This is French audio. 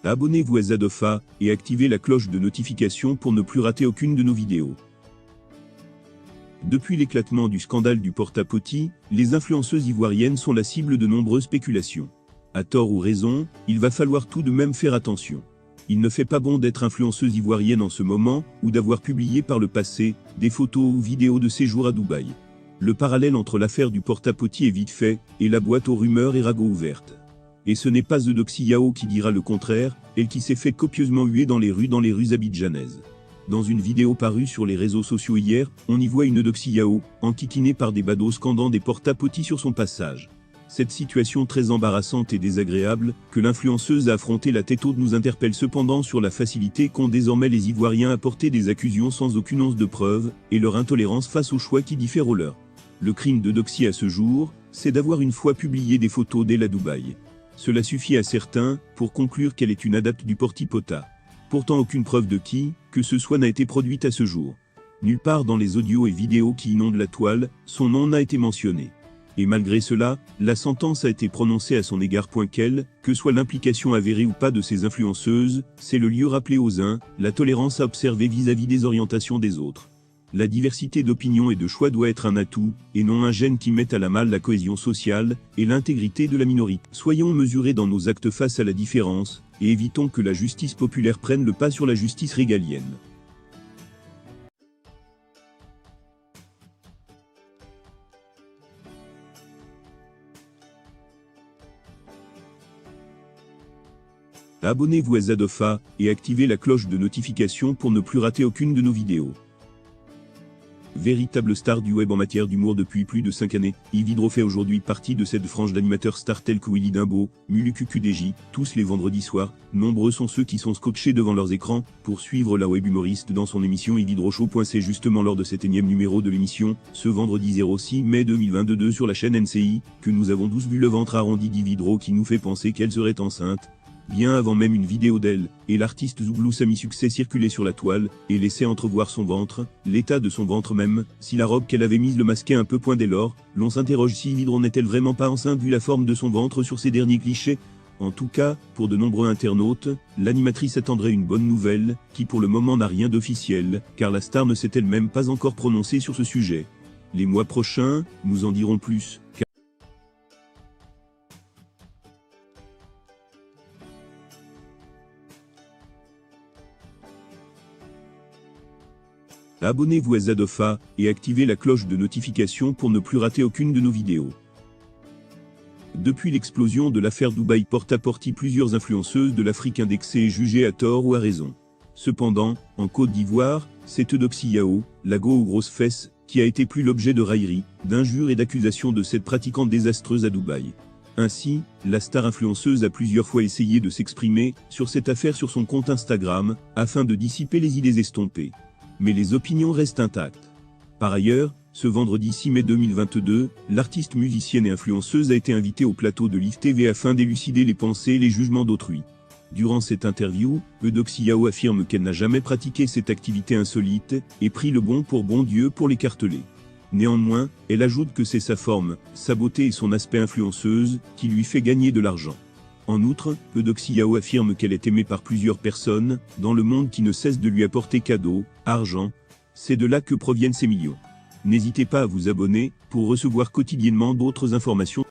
Abonnez-vous à Zadofa et activez la cloche de notification pour ne plus rater aucune de nos vidéos. Depuis l'éclatement du scandale du porta-potty, les influenceuses ivoiriennes sont la cible de nombreuses spéculations. À tort ou raison, il va falloir tout de même faire attention. Il ne fait pas bon d'être influenceuse ivoirienne en ce moment, ou d'avoir publié par le passé des photos ou vidéos de séjour à Dubaï. Le parallèle entre l'affaire du porta-potty est vite fait, et la boîte aux rumeurs est ragot ouverte. Et ce n'est pas Eudoxie Yao qui dira le contraire, elle qui s'est fait copieusement huer dans les rues abidjanaises. Dans une vidéo parue sur les réseaux sociaux hier, on y voit une Eudoxie Yao, enquiquinée par des badauds scandant des porta-potty sur son passage. Cette situation très embarrassante et désagréable, que l'influenceuse a affronté la tête haute, nous interpelle cependant sur la facilité qu'ont désormais les Ivoiriens à porter des accusations sans aucune once de preuve, et leur intolérance face aux choix qui diffèrent au leur. Le crime d'Eudoxie à ce jour, c'est d'avoir une fois publié des photos d'elle à Dubaï. Cela suffit à certains pour conclure qu'elle est une adepte du porti-pota. Pourtant aucune preuve de qui que ce soit n'a été produite à ce jour. Nulle part dans les audios et vidéos qui inondent la toile, son nom n'a été mentionné. Et malgré cela, la sentence a été prononcée à son égard. Que soit l'implication avérée ou pas de ces influenceuses, c'est le lieu rappelé aux uns, la tolérance à observer vis-à-vis des orientations des autres. La diversité d'opinions et de choix doit être un atout, et non un gêne qui mette à la mal la cohésion sociale et l'intégrité de la minorité. Soyons mesurés dans nos actes face à la différence, et évitons que la justice populaire prenne le pas sur la justice régalienne. Abonnez-vous à Zadofa et activez la cloche de notification pour ne plus rater aucune de nos vidéos. Véritable star du web en matière d'humour depuis plus de 5 années, Yves Hydro fait aujourd'hui partie de cette frange d'animateurs stars tels que Willy Dimbaud, Muluku QDJ, tous les vendredis soirs. Nombreux sont ceux qui sont scotchés devant leurs écrans pour suivre la web humoriste dans son émission Yves Hydro Show. C'est justement lors de cet énième numéro de l'émission, ce vendredi 06 mai 2022 sur la chaîne NCI, que nous avons tous vu le ventre arrondi d'Yves Hydro qui nous fait penser qu'elle serait enceinte. Bien avant même une vidéo d'elle, et l'artiste Zouglous a mis succès circuler sur la toile, et laissait entrevoir son ventre, l'état de son ventre même, si la robe qu'elle avait mise le masquait un peu point dès lors. L'on s'interroge si Yves Hydro n'est-elle vraiment pas enceinte vu la forme de son ventre sur ces derniers clichés. En tout cas, pour de nombreux internautes, l'animatrice attendrait une bonne nouvelle, qui pour le moment n'a rien d'officiel, car la star ne s'est elle-même pas encore prononcée sur ce sujet. Les mois prochains, nous en dirons plus. Abonnez-vous à Zadofa et activez la cloche de notification pour ne plus rater aucune de nos vidéos. Depuis l'explosion de l'affaire Dubaï porta-potty, plusieurs influenceuses de l'Afrique indexée et jugées à tort ou à raison. Cependant, en Côte d'Ivoire, c'est Eudoxie Yao, la go aux grosses fesses, qui a été plus l'objet de railleries, d'injures et d'accusations de cette pratiquante désastreuse à Dubaï. Ainsi, la star influenceuse a plusieurs fois essayé de s'exprimer sur cette affaire sur son compte Instagram, afin de dissiper les idées estompées. Mais les opinions restent intactes. Par ailleurs, ce vendredi 6 mai 2022, l'artiste musicienne et influenceuse a été invitée au plateau de Live TV afin d'élucider les pensées et les jugements d'autrui. Durant cette interview, Eudoxie Yao affirme qu'elle n'a jamais pratiqué cette activité insolite, et prie le bon Dieu pour l'écarteler. Néanmoins, elle ajoute que c'est sa forme, sa beauté et son aspect influenceuse, qui lui fait gagner de l'argent. En outre, Eudoxie Yao affirme qu'elle est aimée par plusieurs personnes dans le monde qui ne cessent de lui apporter cadeaux, argent. C'est de là que proviennent ces millions. N'hésitez pas à vous abonner pour recevoir quotidiennement d'autres informations.